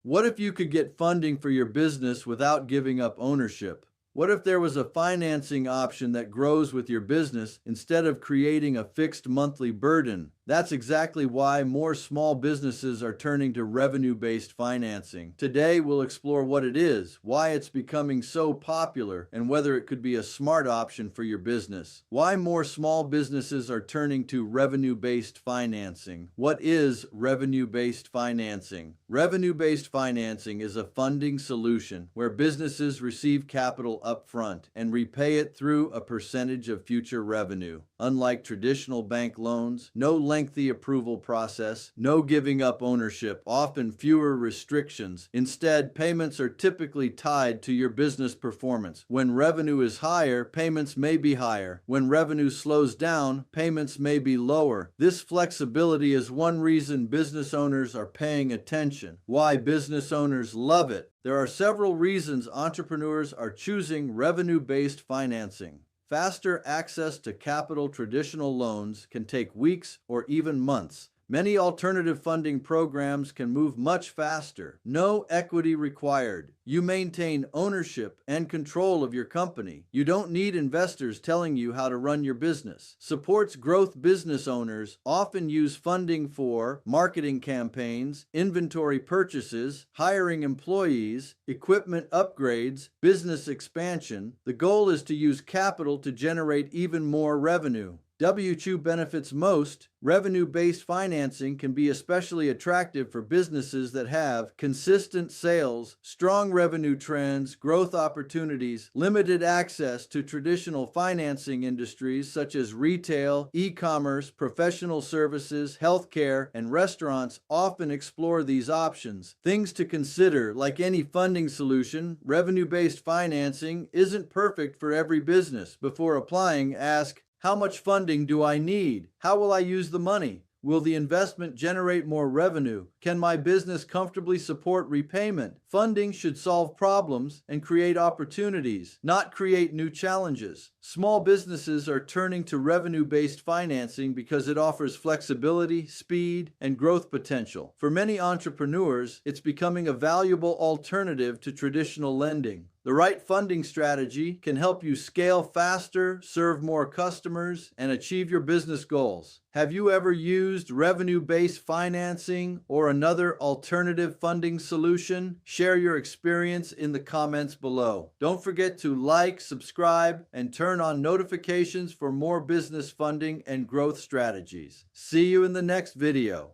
What if you could get funding for your business without giving up ownership? What if there was a financing option that grows with your business instead of creating a fixed monthly burden? That's exactly why more small businesses are turning to revenue-based financing. Today, we'll explore what it is, why it's becoming so popular, and whether it could be a smart option for your business. Why more small businesses are turning to revenue-based financing. What is revenue-based financing? Revenue-based financing is a funding solution where businesses receive capital upfront and repay it through a percentage of future revenue. Unlike traditional bank loans, no lengthy approval process, no giving up ownership, often fewer restrictions. Instead, payments are typically tied to your business performance. When revenue is higher, payments may be higher. When revenue slows down, payments may be lower. This flexibility is one reason business owners are paying attention. Why business owners love it. There are several reasons entrepreneurs are choosing revenue-based financing. Faster access to capital. Traditional loans can take weeks or even months. Many alternative funding programs can move much faster. No equity required. You maintain ownership and control of your company. You don't need investors telling you how to run your business. Supports growth. Business owners often use funding for marketing campaigns, inventory purchases, hiring employees, equipment upgrades, business expansion. The goal is to use capital to generate even more revenue. W2 benefits most. Revenue-based financing can be especially attractive for businesses that have consistent sales, strong revenue trends, growth opportunities, limited access to traditional financing industries such as retail, e-commerce, professional services, healthcare, and restaurants often explore these options. Things to consider: like any funding solution, revenue-based financing isn't perfect for every business. Before applying, ask, how much funding do I need? How will I use the money? Will the investment generate more revenue? Can my business comfortably support repayment? Funding should solve problems and create opportunities, not create new challenges. Small businesses are turning to revenue-based financing because it offers flexibility, speed, and growth potential. For many entrepreneurs, it's becoming a valuable alternative to traditional lending. The right funding strategy can help you scale faster, serve more customers, and achieve your business goals. Have you ever used revenue-based financing or another alternative funding solution? Share your experience in the comments below. Don't forget to like, subscribe, and turn on notifications for more business funding and growth strategies. See you in the next video.